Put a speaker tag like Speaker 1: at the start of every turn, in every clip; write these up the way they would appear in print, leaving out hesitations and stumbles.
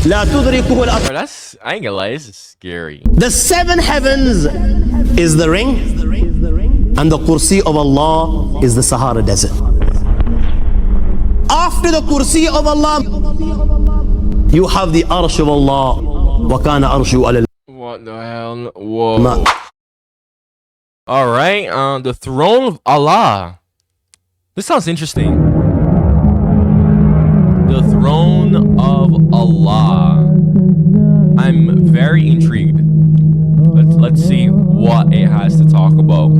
Speaker 1: لا تدركه الأبصار.
Speaker 2: Bro, that's, I ain't gonna lie, this is scary.
Speaker 1: The seven heavens is the ring, and the kursi of Allah is the Sahara Desert. After the kursi of Allah, you have the arsh of Allah. وَكَانَ أَرْشُهُ عَلَى
Speaker 2: What the hell? Whoa. Alright, the throne of Allah. This sounds interesting. The throne of Allah. I'm very intrigued. Let's see what it has to talk about.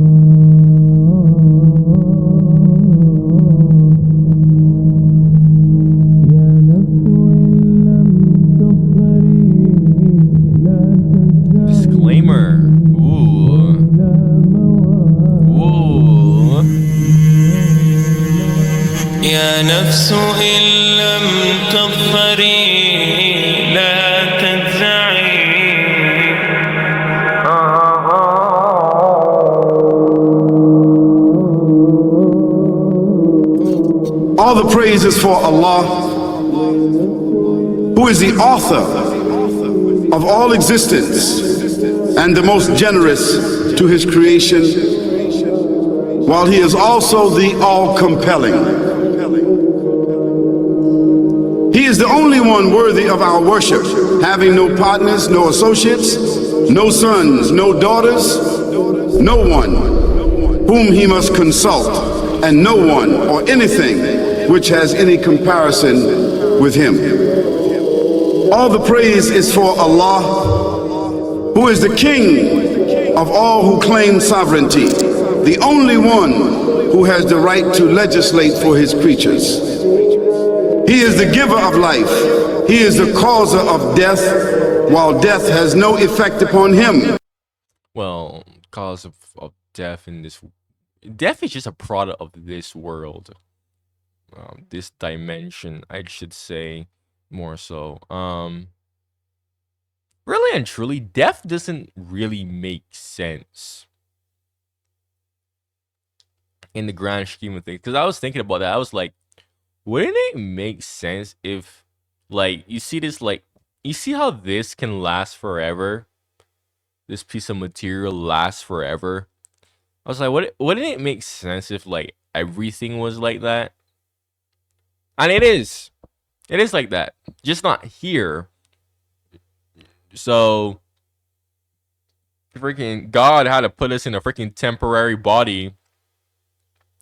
Speaker 2: Disclaimer. Ooh. Ooh.
Speaker 3: يا نفس إن لم تظفري لا تنزعي.
Speaker 4: All the praise is for Allah, who is the author of all existence and the most generous to his creation, while he is also the all-compelling. He is the only one worthy of our worship, having no partners, no associates, no sons, no daughters, no one whom he must consult, and no one or anything which has any comparison with him. All the praise is for Allah, who is the King of all who claim sovereignty, the only one who has the right to legislate for his creatures. He is the giver of life. He is the causer of death, while death has no effect upon him.
Speaker 2: Well, cause of death in this... Death is just a product of this world. This dimension, I should say, more so. Really and truly, death doesn't really make sense in the grand scheme of things. Because I was thinking about that. I was like, wouldn't it make sense if, like, you see this, like, you see how this can last forever? This piece of material lasts forever. I was like, wouldn't it make sense if, like, everything was like that? And it is. It is like that. Just not here. So, freaking God had to put us in a freaking temporary body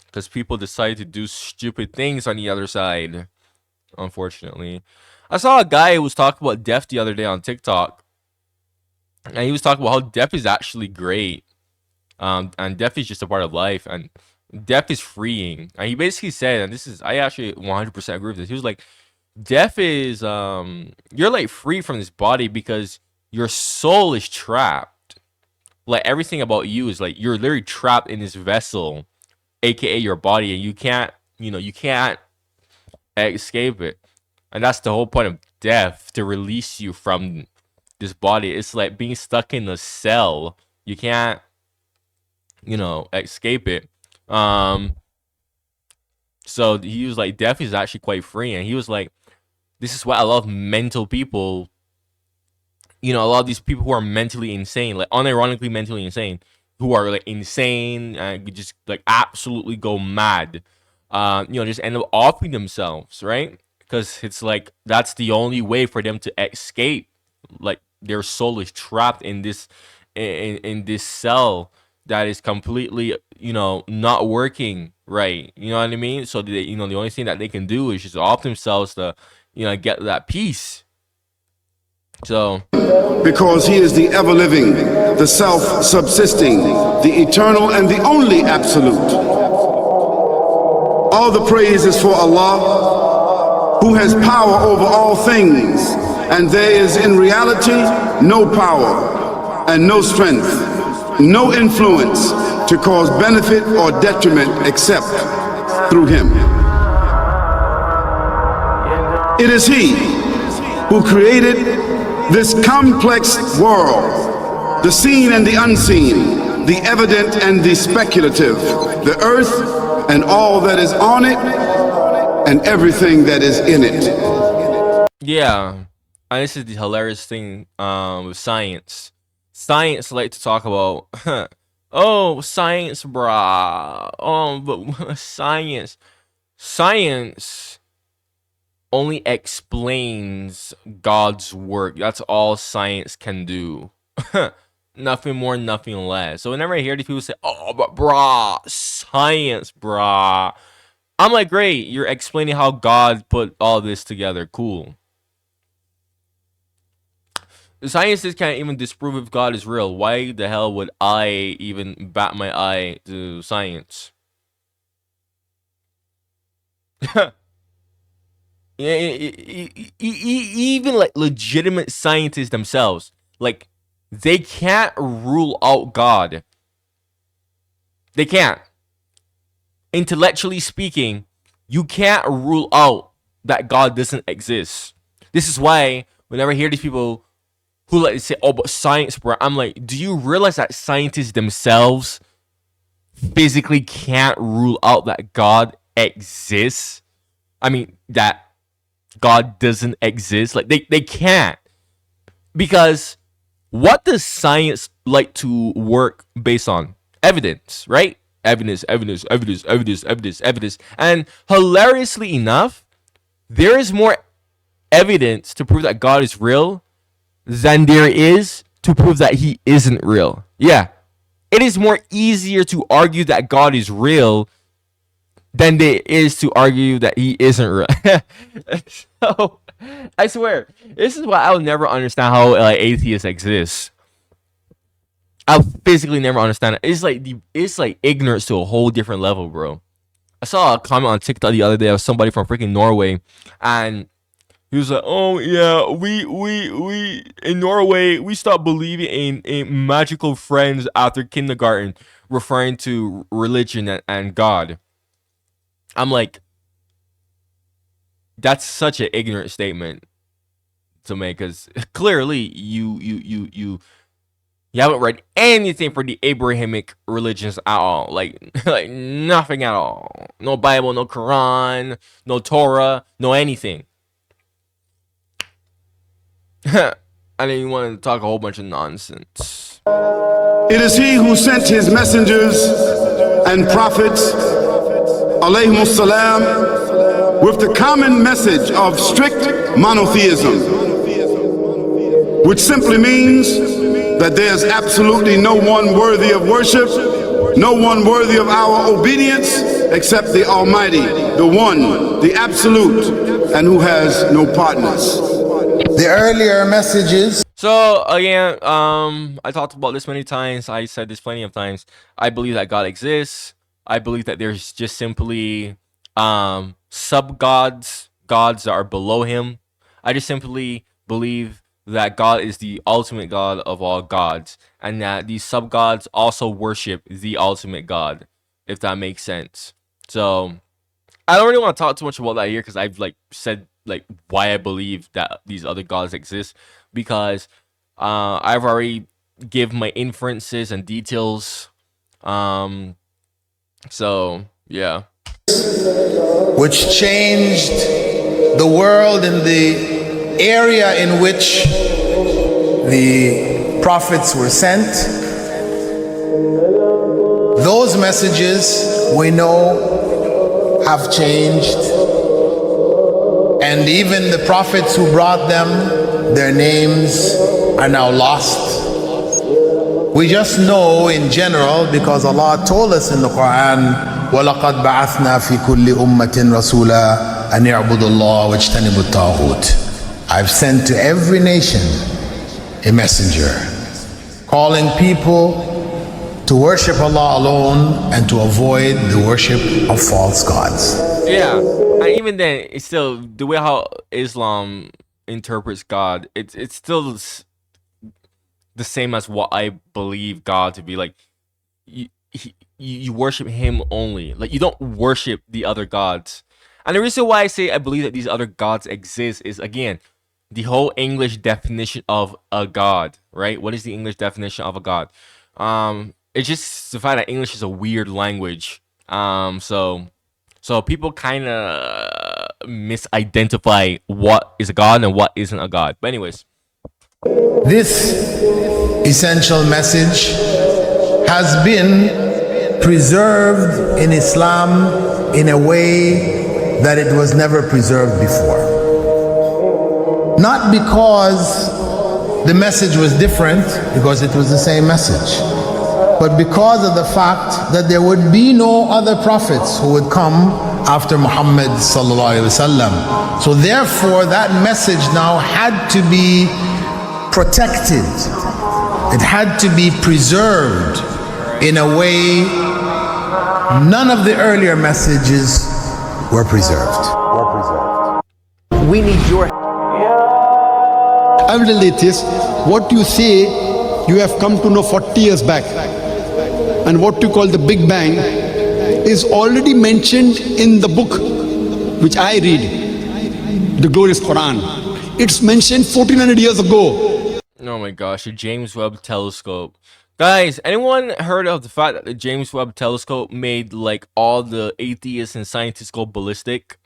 Speaker 2: because people decided to do stupid things on the other side, unfortunately. I saw a guy who was talking about death the other day on TikTok. And he was talking about how death is actually great. And death is just a part of life. And death is freeing. And he basically said, and this is, I actually 100% agree with this. He was like, death is, you're like free from this body because your soul is trapped. Like everything about you is like, you're literally trapped in this vessel, aka your body, and you can't, you can't escape it. And that's the whole point of death, to release you from this body. It's like being stuck in a cell. You can't, escape it. So he was like, death is actually quite free. And he was like, this is why I love mental people. A lot of these people who are mentally insane, like unironically mentally insane, who are like insane and just like absolutely go mad, just end up offing themselves, right? Because it's like that's the only way for them to escape. Like their soul is trapped in this in this cell that is completely not working right. You know what I mean? So they, the only thing that they can do is just off themselves to get that peace. So
Speaker 4: Because he is the ever-living, the self-subsisting, the eternal and the only absolute. All the praise is for Allah, who has power over all things, and there is in reality no power and no strength, no influence to cause benefit or detriment except through him. It is he who created this complex world, the seen and the unseen, the evident and the speculative, the earth and all that is on it, and everything that is in it.
Speaker 2: yeah, And this is the hilarious thing with science. Science like to talk about, oh, science, brah. Oh, but science only explains God's work. That's all science can do. Nothing more, nothing less. So whenever I hear these people say, oh, but brah, science, brah, I'm like, great, you're explaining how God put all this together. Cool. The scientists can't even disprove if God is real. Why the hell would I even bat my eye to science? Even like legitimate scientists themselves, like, they can't rule out God. They can't. Intellectually speaking, you can't rule out that God doesn't exist. This is why whenever I hear these people who like to say, oh, but science, bro, I'm like, do you realize that scientists themselves physically can't rule out that God exists? I mean, that God doesn't exist. Like, they can't. Because what does science like to work based on? Evidence, right? Evidence. And hilariously enough, there is more evidence to prove that God is real than there is to prove that he isn't real. Yeah. It is more easier to argue that God is real than it is to argue that he isn't real. So, I swear, this is why I'll never understand how atheists exist. I'll physically never understand it. It's like ignorance to a whole different level, bro. I saw a comment on TikTok the other day of somebody from freaking Norway, and he was like, "Oh yeah, we in Norway we stopped believing in magical friends after kindergarten," referring to religion and God. I'm like, that's such an ignorant statement to make, because clearly you haven't read anything for the Abrahamic religions at all, like like nothing at all. No Bible, no Quran, no Torah, no anything. And then you want to talk a whole bunch of nonsense.
Speaker 4: It is he who sent his messengers and prophets, alayhimus salam, with the common message of strict monotheism, which simply means that there's absolutely no one worthy of worship, no one worthy of our obedience except the Almighty, the One, the Absolute, and who has no partners.
Speaker 5: The earlier messages.
Speaker 2: So again, I talked about this many times. I said this plenty of times. I believe that God exists. I believe that there's just simply sub gods, gods that are below him. I just simply believe that God is the ultimate God of all gods, and that these sub gods also worship the ultimate God, if that makes sense. So I don't really want to talk too much about that here, because I've said why I believe that these other gods exist, because I've already give my inferences and details. So yeah.
Speaker 5: Which changed the world in the area in which the prophets were sent. Those messages we know have changed, and even the prophets who brought them, their names are now lost. We just know in general because Allah told us in the Quran, وَلَقَدْ بَعَثْنَا فِي كُلِّ أُمَّةٍ رَسُولًا أَنْ يَعْبُدُوا اللَّهَ وَاجْتَنِبُوا الطَّاغُوتَ. I've sent to every nation a messenger calling people to worship Allah alone and to avoid the worship of false gods.
Speaker 2: Yeah, and even then, it's still the way how Islam interprets God. It's still the same as what I believe God to be. Like, you worship him only. Like, you don't worship the other gods. And the reason why I say I believe that these other gods exist is, again, the whole English definition of a god, right? What is the English definition of a god? It's just the fact that English is a weird language. So people kind of misidentify what is a god and what isn't a god. But anyways,
Speaker 5: This essential message has been preserved in Islam in a way that it was never preserved before. Not because the message was different, because it was the same message, but because of the fact that there would be no other prophets who would come after Muhammad sallallahu alaihi wasallam. So therefore that message now had to be protected. It had to be preserved in a way none of the earlier messages were preserved.
Speaker 6: We need your
Speaker 7: Evidently it is what you say you have come to know 40 years back, and what you call the Big Bang is already mentioned in the book which I read, the glorious Quran. It's mentioned 1400 years ago.
Speaker 2: oh my gosh, the James Webb Telescope. Guys, anyone heard of the fact that the James Webb Telescope made like all the atheists and scientists go ballistic?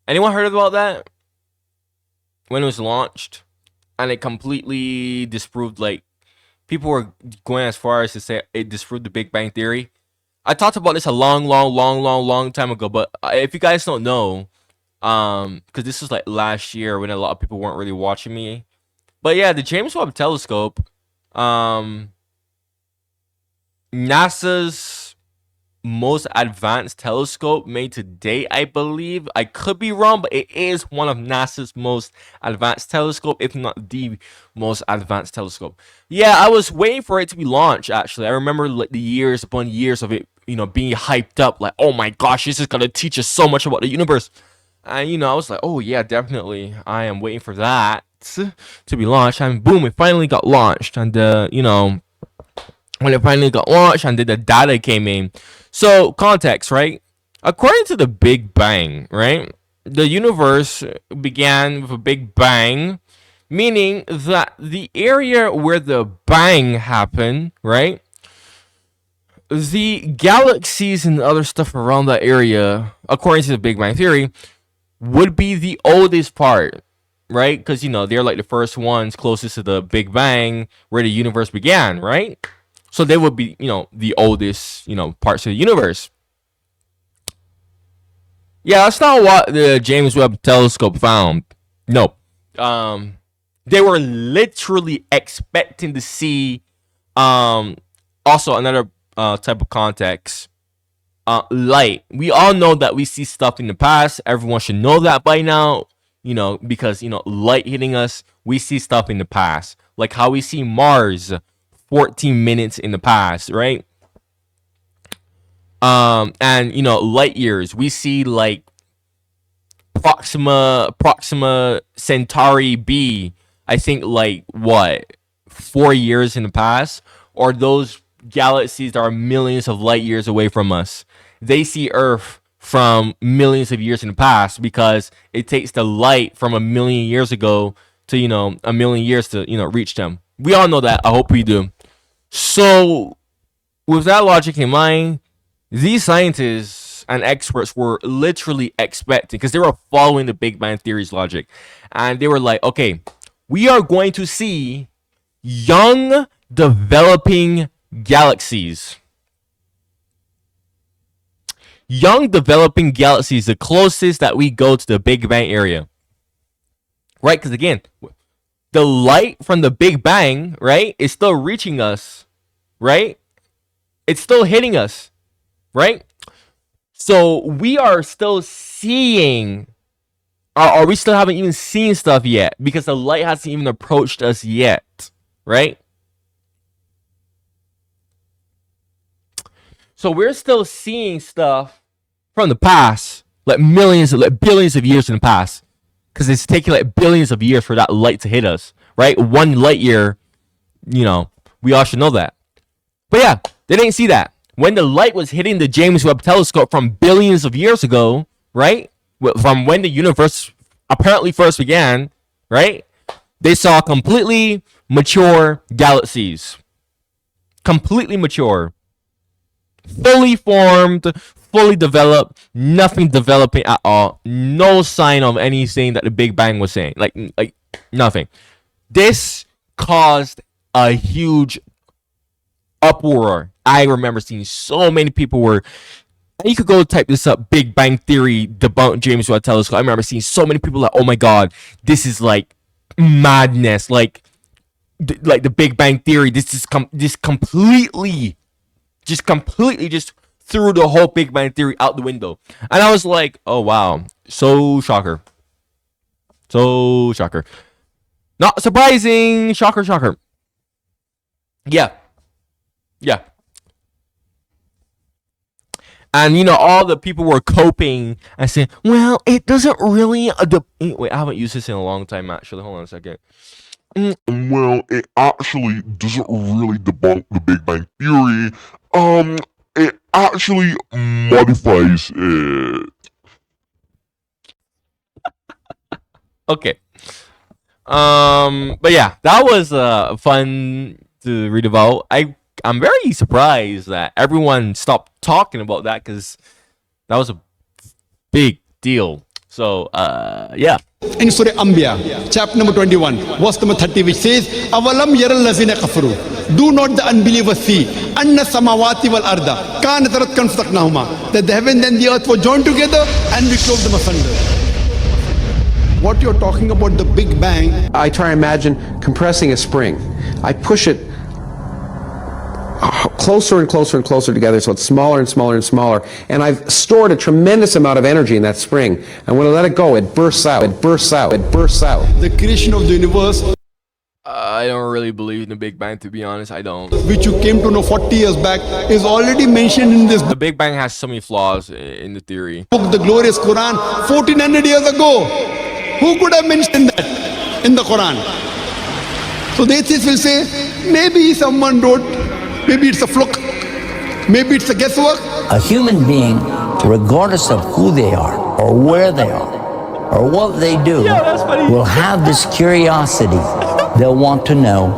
Speaker 2: Anyone heard about that? When it was launched? And it completely disproved, like, people were going as far as to say it disproved the Big Bang Theory. I talked about this a long time ago, but if you guys don't know, because this was like last year when a lot of people weren't really watching me. But yeah, the James Webb Telescope, NASA's most advanced telescope made to date, I believe. I could be wrong, but it is one of NASA's most advanced telescope, if not the most advanced telescope. Yeah, I was waiting for it to be launched, actually. I remember like the years upon years of it, being hyped up, like, oh my gosh, this is gonna teach us so much about the universe. And I was like, oh yeah, definitely, I am waiting for that to be launched. And boom, it finally got launched. And when it finally got launched and then the data came in. So, context, right? According to the Big Bang, right? The universe began with a Big Bang, meaning that the area where the bang happened, right? The galaxies and other stuff around that area, according to the Big Bang Theory, would be the oldest part, right? Because, they're like the first ones closest to the Big Bang where the universe began, right? So they would be, the oldest, parts of the universe. Yeah, that's not what the James Webb Telescope found. No. They were literally expecting to see, also another type of context, light. We all know that we see stuff in the past. Everyone should know that by now, because, light hitting us, we see stuff in the past. Like how we see Mars 14 minutes in the past, right? And light years, we see like Proxima Centauri b, I think, like what, 4 years in the past. Or those galaxies that are millions of light years away from us, they see Earth from millions of years in the past, because it takes the light from a million years ago to a million years to reach them. We all know that. I hope we do. So, with that logic in mind, these scientists and experts were literally expecting, because they were following the Big Bang Theory's logic, and they were like, okay, we are going to see young developing galaxies. Young developing galaxies, the closest that we go to the Big Bang area. Right? Because again, the light from the Big Bang, right, is still reaching us, right? It's still hitting us, right? So we are still seeing, or we still haven't even seen stuff yet, because the light hasn't even approached us yet, right? So we're still seeing stuff from the past, like millions, like billions of years in the past. Because it's taking like billions of years for that light to hit us, right? 1 light year, we all should know that. But yeah, they didn't see that. When the light was hitting the James Webb Telescope from billions of years ago, right? From when the universe apparently first began, right? They saw completely mature galaxies. Completely mature. Fully formed, fully developed, nothing developing at all, no sign of anything that the Big Bang was saying, like nothing. This caused a huge uproar. I remember seeing so many people were. You could go type this up: Big Bang Theory debunked James Webb Telescope. I remember seeing so many people like, "Oh my God, this is like madness!" Like the Big Bang Theory. This completely just threw the whole Big Bang Theory out the window. And I was like, "Oh wow, so shocker, so shocker." Not surprising, shocker. Yeah. And all the people were coping and saying, "Well, it doesn't really." Wait, I haven't used this in a long time, actually. Hold on a second.
Speaker 8: Well, it actually doesn't really debunk the Big Bang Theory. It actually modifies it.
Speaker 2: Okay. But yeah, that was fun to read about. I'm very surprised that everyone stopped talking about that, because that was a big deal. So yeah.
Speaker 7: In Surah Anbiya, chapter number 21, verse number 30, which says, Avalam yaral lazina kafaru. Do not the unbelievers see anna samawati wal arda kanat ratkan fataqnahuma, that the heaven and the earth were joined together and we clove them asunder. What you're talking about, the Big Bang,
Speaker 6: I try and imagine compressing a spring. I push it closer and closer and closer together, so it's smaller and smaller and smaller, and I've stored a tremendous amount of energy in that spring, and when I let it go, it bursts out, it bursts out, it bursts out.
Speaker 7: the creation of the universe,
Speaker 2: I don't really believe in the Big Bang, to be honest. I don't.
Speaker 7: which you came to know 40 years back, is already mentioned in this
Speaker 2: The Big Bang has so many flaws in the theory.
Speaker 7: book, the glorious Quran, 1400 years ago. Who could have mentioned that in the Quran? So the atheists will say, maybe someone wrote, maybe it's a fluke, maybe it's a guesswork.
Speaker 9: A human being, regardless of who they are, or where they are, or what they do, will have this curiosity. They'll want to know,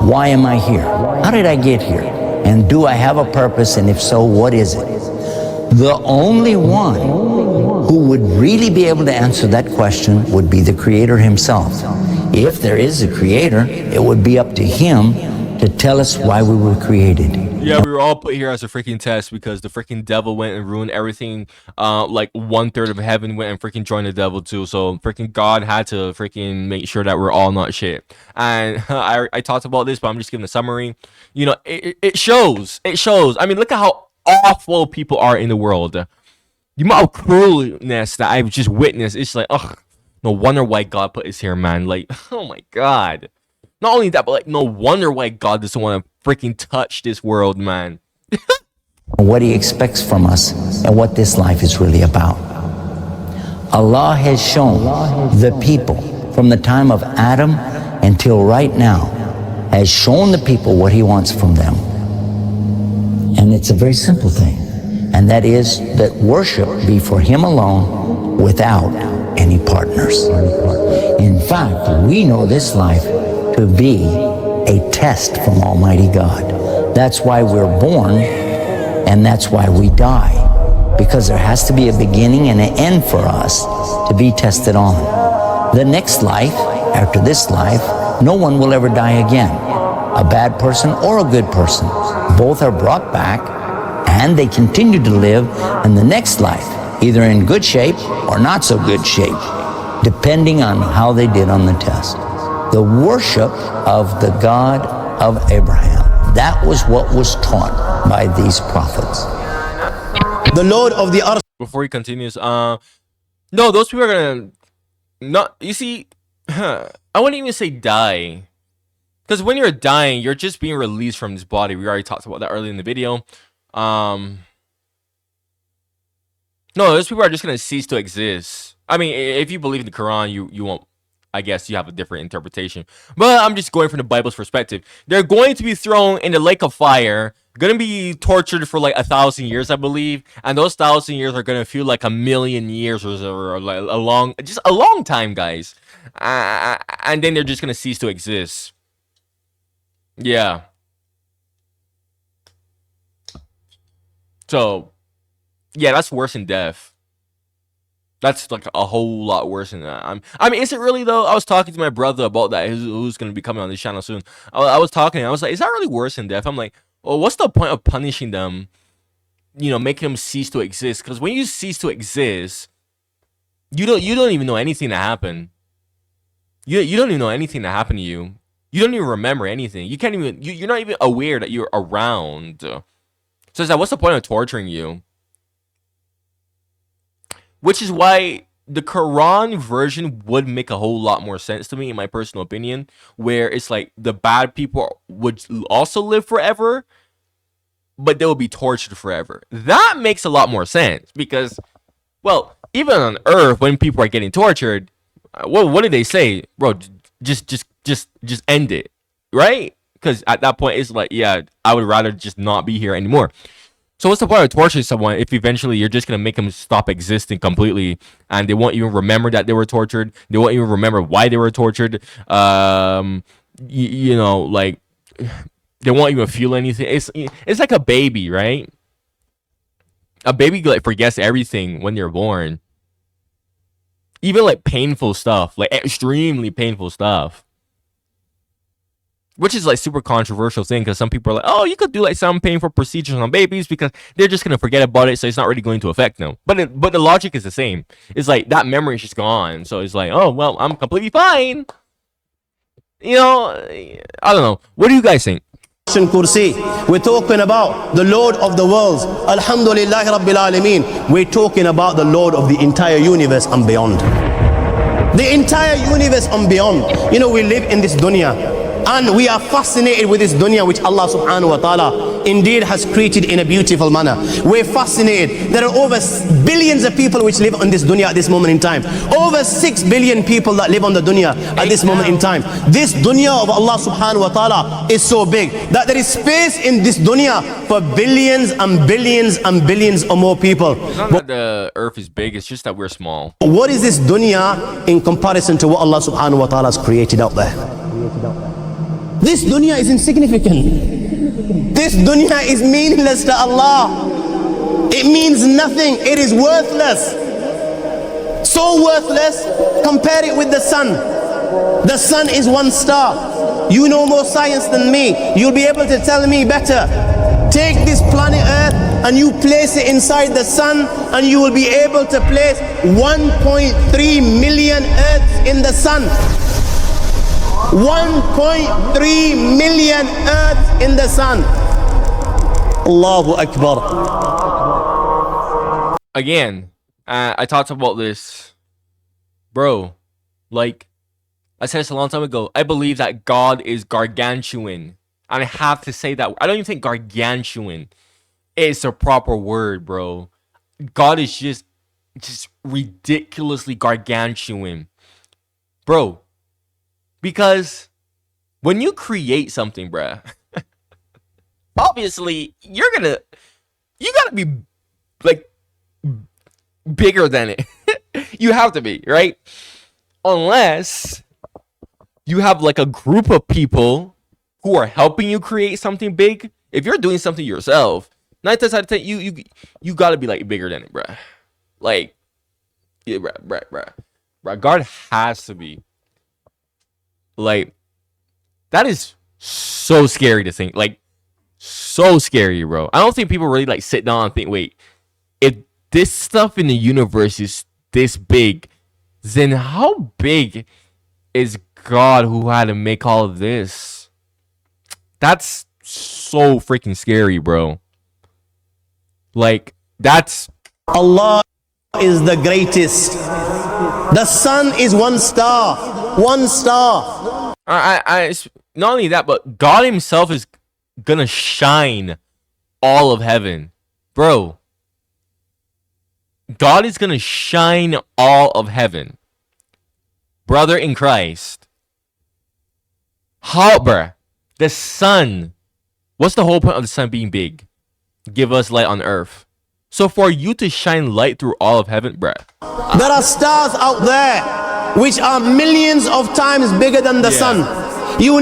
Speaker 9: why am I here? How did I get here? And do I have a purpose? And if so, what is it? The only one who would really be able to answer that question would be the Creator himself. If there is a Creator, it would be up to him to tell us why we were created.
Speaker 2: Yeah, we were all put here as a freaking test because the freaking devil went and ruined everything. Like 1/3 of heaven went and freaking joined the devil too. So freaking God had to freaking make sure that we're all not shit. And I talked about this, but I'm just giving a summary. It shows. It shows. I mean, look at how awful people are in the world. The amount of cruelness that I've just witnessed. It's like, ugh, no wonder why God put us here, man. Like, oh my God. Not only that, but like, no wonder why God doesn't want to freaking touch this world, man.
Speaker 9: What he expects from us and what this life is really about. Allah has shown the people from the time of Adam until right now, has shown the people what he wants from them. And it's a very simple thing. And that is that worship be for him alone without any partners. In fact, we know this life to be a test from Almighty God. That's why we're born, and that's why we die. Because there has to be a beginning and an end for us to be tested on. The next life, after this life, no one will ever die again. A bad person or a good person. Both are brought back, and they continue to live in the next life, either in good shape or not so good shape, depending on how they did on the test. The worship of the God of Abraham. That was what was taught by these prophets.
Speaker 1: The Lord of the earth.
Speaker 2: Before he continues, no, those people are gonna not. You see, I wouldn't even say die, because when you're dying, you're just being released from this body. We already talked about that earlier in the video. No, those people are just gonna cease to exist. I mean, if you believe in the Quran, you won't. I guess you have a different interpretation. But I'm just going from the Bible's perspective. They're going to be thrown in the lake of fire, going to be tortured for like 1,000 years, I believe. And those 1,000 years are going to feel like 1,000,000 years or like just a long time, guys. And then they're just going to cease to exist. Yeah. So, Yeah, that's worse than death. That's like a whole lot worse than that. I mean, is it really though? I was talking to my brother about that, who's going to be coming on this channel soon. I was talking, I was like, is that really worse than death? I'm like, well, what's the point of punishing them? You know, making them cease to exist? Because when you cease to exist, you don't even know anything that happened. You don't even know anything that happened to you. You don't even remember anything. You can't even. You're not even aware that you're around. So it's like, what's the point of torturing you? Which is why the Quran version would make a whole lot more sense to me, in my personal opinion, where it's like the bad people would also live forever, but they will be tortured forever. That makes a lot more sense because, well, even on Earth, when people are getting tortured, what do they say, bro? Just end it, right? Because at that point, it's like, yeah, I would rather just not be here anymore. So what's the point of torturing someone if eventually you're just gonna make them stop existing completely, and they won't even remember that they were tortured? They won't even remember why they were tortured. You know, like they won't even feel anything. It's like a baby, right? A baby like forgets everything when they're born. Even like painful stuff, like extremely painful stuff. Which is like super controversial thing because some people are like, oh, you could do like some painful procedures on babies because they're just gonna forget about it, so it's not really going to affect them. But the logic is the same. It's like that memory is just gone, so it's like, oh well, I'm completely fine. You know, I don't know. What do you guys think?
Speaker 1: Kursi. We're talking about the Lord of the worlds. Alhamdulillah Rabbil Alameen. We're talking about the Lord of the entire universe and beyond. The entire universe and beyond. You know, we live in this dunya, and we are fascinated with this dunya which Allah subhanahu wa ta'ala indeed has created in a beautiful manner. We're fascinated. There are over billions of people which live on this dunya at this moment in time. Over 6 billion people that live on the dunya at this moment in time. This dunya of Allah subhanahu wa ta'ala is so big that there is space in this dunya for billions and billions and billions or more people.
Speaker 2: It's not that the earth is big, it's just that we're small.
Speaker 1: What is this dunya in comparison to what Allah subhanahu wa ta'ala has created out there? This dunya is insignificant. This dunya is meaningless to Allah. It means nothing. It is worthless. So worthless, compare it with the sun. The sun is one star. You know more science than me. You'll be able to tell me better. Take this planet Earth and you place it inside the sun, and you will be able to place 1.3 million Earths in the sun. 1.3 million Earths in the sun. Allahu Akbar.
Speaker 2: Again, I talked about this, bro. Like I said this a long time ago. I believe that God is gargantuan, and I have to say that. I don't even think gargantuan is a proper word, bro. God is just ridiculously gargantuan, bro. Because when you create something, bruh, obviously you gotta be like bigger than it. You have to be, right? Unless you have like a group of people who are helping you create something big. If you're doing something yourself, 9 times out of 10, you gotta be like bigger than it, bruh. Like, yeah, bruh. God has to be. Like, that is so scary to think. Like, so scary, bro. I don't think people really like sit down and think, wait, if this stuff in the universe is this big, then how big is God who had to make all of this? That's so freaking scary, bro. Like, that's...
Speaker 1: Allah is the greatest. The sun is one star. One star.
Speaker 2: I not only that, but God himself is gonna shine all of heaven, bro. God is gonna shine all of heaven, brother in Christ. How, bruh? The sun. What's the whole point of the sun being big? Give us light on earth. So for you to shine light through all of heaven, bruh.
Speaker 1: There are stars out there which are millions of times bigger than the sun. You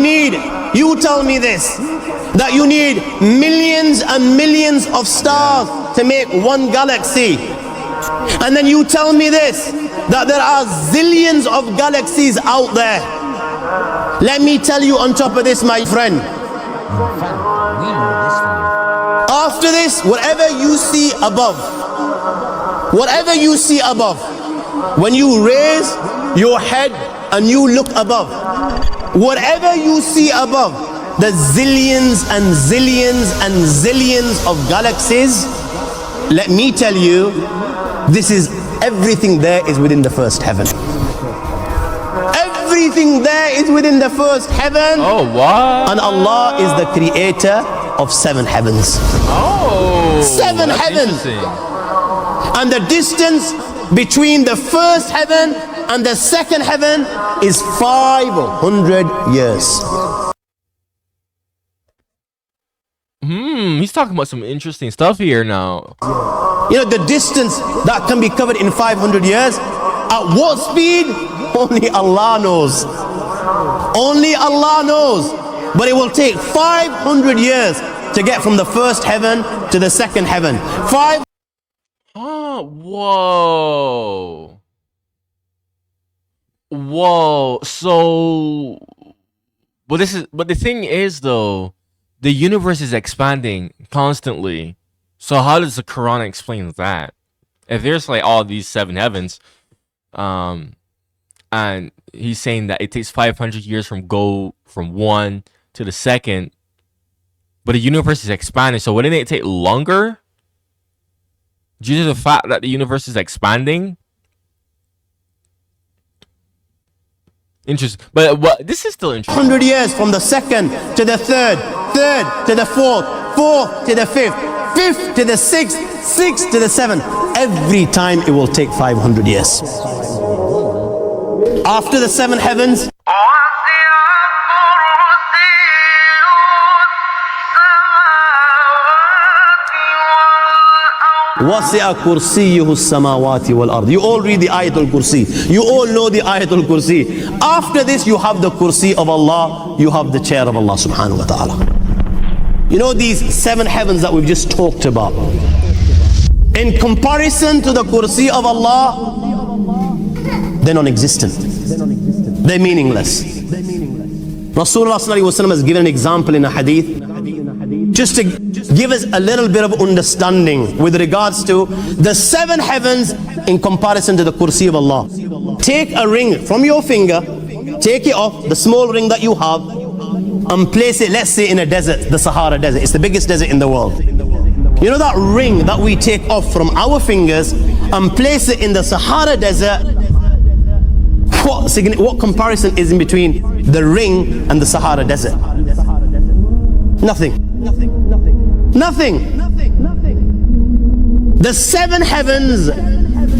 Speaker 1: tell me this, that you need millions and millions of stars to make one galaxy. And then you tell me this, that there are zillions of galaxies out there. Let me tell you on top of this, my friend. After this, whatever you see above, when you raise your head and you look above, whatever you see above, the zillions and zillions and zillions of galaxies, let me tell you, this is everything there is within the first heaven. Everything there is within the first heaven.
Speaker 2: Oh, what?
Speaker 1: And Allah is the creator of 7 heavens.
Speaker 2: Oh,
Speaker 1: 7
Speaker 2: that's
Speaker 1: heavens.
Speaker 2: interesting.
Speaker 1: And the distance between the first heaven and the second heaven is 500 years.
Speaker 2: He's talking about some interesting stuff here now.
Speaker 1: You know, the distance that can be covered in 500 years, at what speed? Only Allah knows. Only Allah knows. But it will take 500 years to get from the first heaven to the second heaven.
Speaker 2: Whoa. So, but the thing is though, the universe is expanding constantly. So how does the Quran explain that? If there's like all these 7 heavens, and he's saying that it takes 500 years from one to the second, but the universe is expanding, so wouldn't it take longer due to the fact that the universe is expanding? Interesting. But what this is still interesting.
Speaker 1: 100 years from the second to the third to the fourth to the fifth to the sixth to the seventh. Every time it will take 500 years. After the 7 heavens, وَسِعَ كُرْسِيُّهُ السَّمَاوَاتِ وَالْأَرْضِ. You all read the Ayatul Kursi. You all know the Ayatul Kursi. After this, you have the Kursi of Allah. You have the chair of Allah subhanahu wa ta'ala. You know these 7 heavens that we've just talked about. In comparison to the Kursi of Allah, they're non-existent. They're meaningless. Rasulullah sallallahu alaihi wasallam has given an example in a hadith just to give us a little bit of understanding with regards to the 7 heavens in comparison to the Kursi of Allah. Take a ring from your finger, take it off, the small ring that you have, and place it, let's say, in a desert, the Sahara Desert. It's the biggest desert in the world. You know that ring that we take off from our fingers and place it in the Sahara Desert? What comparison is in between the ring and the Sahara Desert? Nothing. The 7 heavens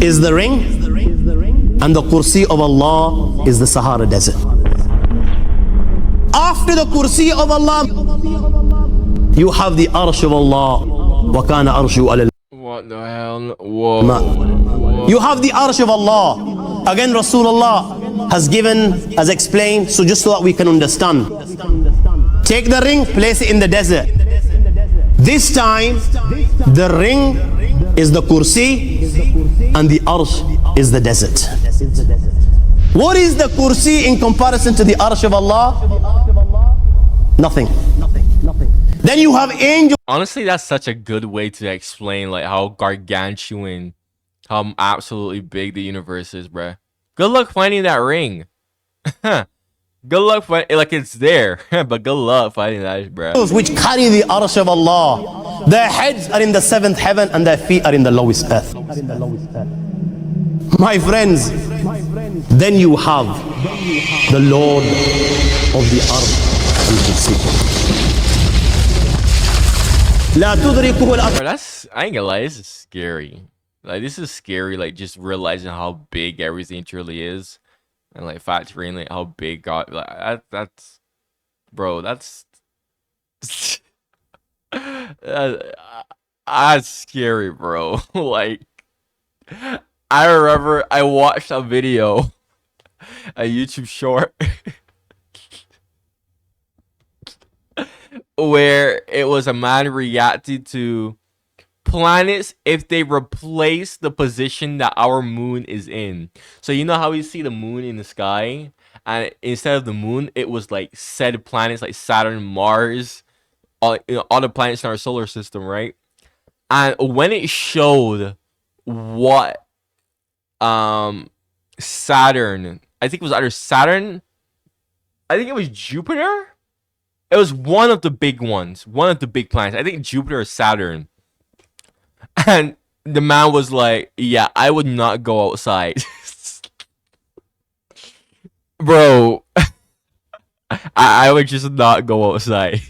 Speaker 1: is the ring, and the Kursi of Allah is the Sahara Desert. After the Kursi of Allah, you have the Arsh of Allah. وَكَانَ أَرْشُهُ عَلَى الْمَاءِ.
Speaker 2: What the hell? Whoa.
Speaker 1: You have the Arsh of Allah. Again, Rasulullah has explained, so just so that we can understand. Take the ring, place it in the desert. This time, the ring is the Kursi and the Arsh is the desert. What is the Kursi in comparison to the Arsh of Allah? Nothing. Then you have angels.
Speaker 2: Honestly, that's such a good way to explain like how gargantuan, how absolutely big the universe is, bruh. Good luck finding that ring. Good luck finding, like, it's there, but good luck finding that, bruh.
Speaker 1: Which carry the Arsh of Allah. Their heads are in the 7th heaven and their feet are in the lowest earth. My friends, then you have the Lord of the Earth and Kursi.
Speaker 2: Bro, that's, I ain't gonna lie, this is scary. Like, this is scary, like, just realizing how big everything truly is. And, like, factoring, like, how big God, like, that's, bro, that's scary, bro. Like, I remember I watched a video, a YouTube short, where it was a man reacting to planets if they replace the position that our moon is in. So you know how we see the moon in the sky, and instead of the moon, it was like said planets like Saturn, Mars, all the planets in our solar system, right? And when it showed what Saturn, I think it was either Saturn, I think it was Jupiter. It was one of the big ones, one of the big planets. I think Jupiter or Saturn. And the man was like, yeah, I would not go outside. Bro, I would just not go outside.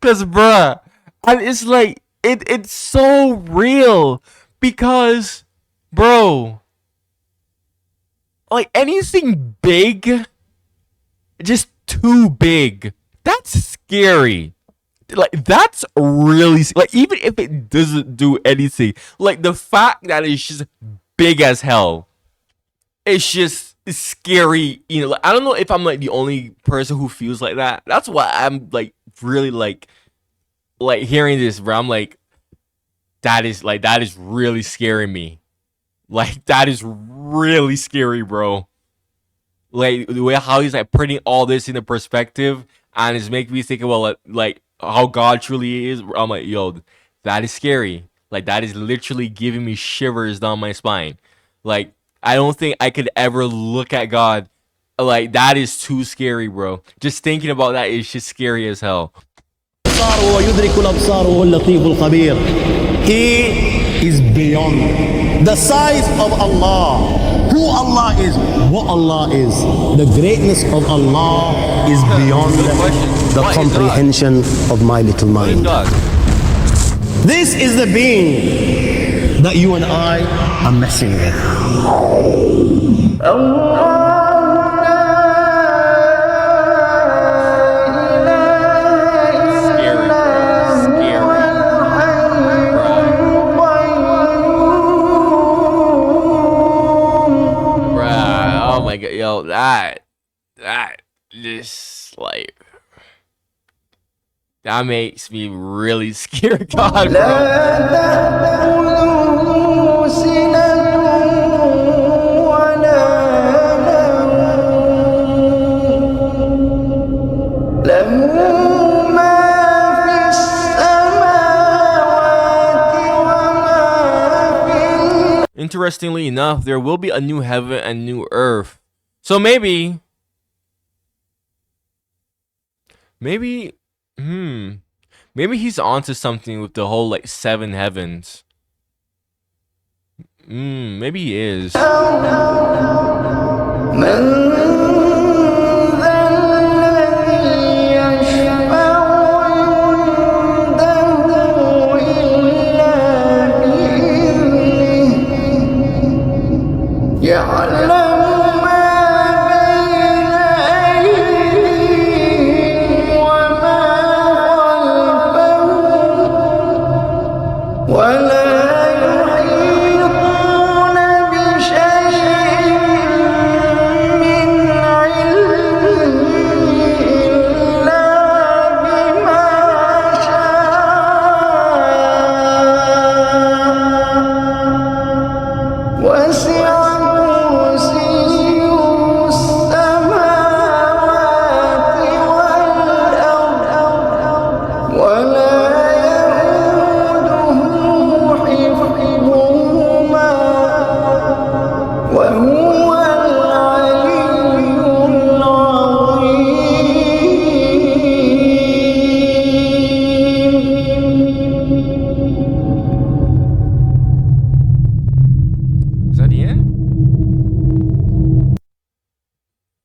Speaker 2: Cause bruh, and it's like it's so real because bro, like anything big, just too big, that's scary. Like that's really like even if it doesn't do anything, like the fact that it's just big as hell, it's just scary. You know, like, I don't know if I'm like the only person who feels like that. That's why I'm like really like hearing this, bro. I'm like, that is really scaring me. Like that is really scary, bro. Like the way how he's like putting all this into perspective and it's making me think about like how God truly is. I'm like, yo, that is scary. Like that is literally giving me shivers down my spine. Like I don't think I could ever look at God. Like that is too scary, bro. Just thinking about that is just scary as hell.
Speaker 1: He is beyond the size of Allah, who Allah is, what Allah is. The greatness of Allah is beyond the comprehension of my little mind. This is the being that you and I are messing with.
Speaker 2: Yo, that just like that makes me really scared, God, Interestingly enough, there will be a new heaven and new earth. So maybe he's onto something with the whole like 7 heavens. Maybe he is.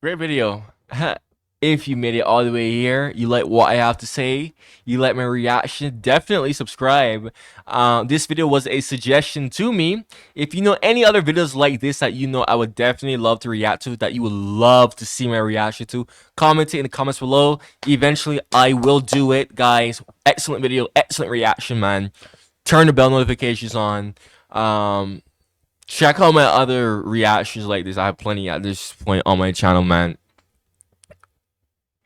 Speaker 2: Great video. If you made it all the way here, you like what I have to say, you like my reaction, definitely subscribe. This video was a suggestion to me. If you know any other videos like this that you know I would definitely love to react to, that you would love to see my reaction to, comment it in the comments below. Eventually, I will do it, guys. Excellent video, excellent reaction, man. Turn the bell notifications on. Check out my other reactions like this. I have plenty at this point on my channel, man.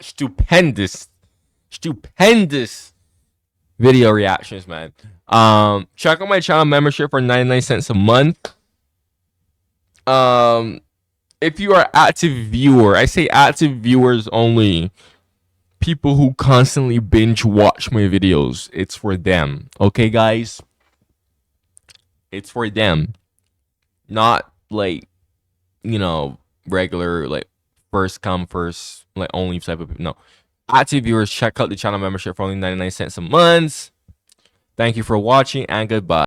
Speaker 2: Stupendous stupendous video reactions, man. Check out my channel membership for 99 cents a month. If you are active viewer, I say active viewers only, people who constantly binge watch my videos, it's for them. Okay, guys? It's for them. Not like, you know, regular, like, first come, first, like, only type of people. No. Active viewers, check out the channel membership for only 99 cents a month. Thank you for watching, and goodbye.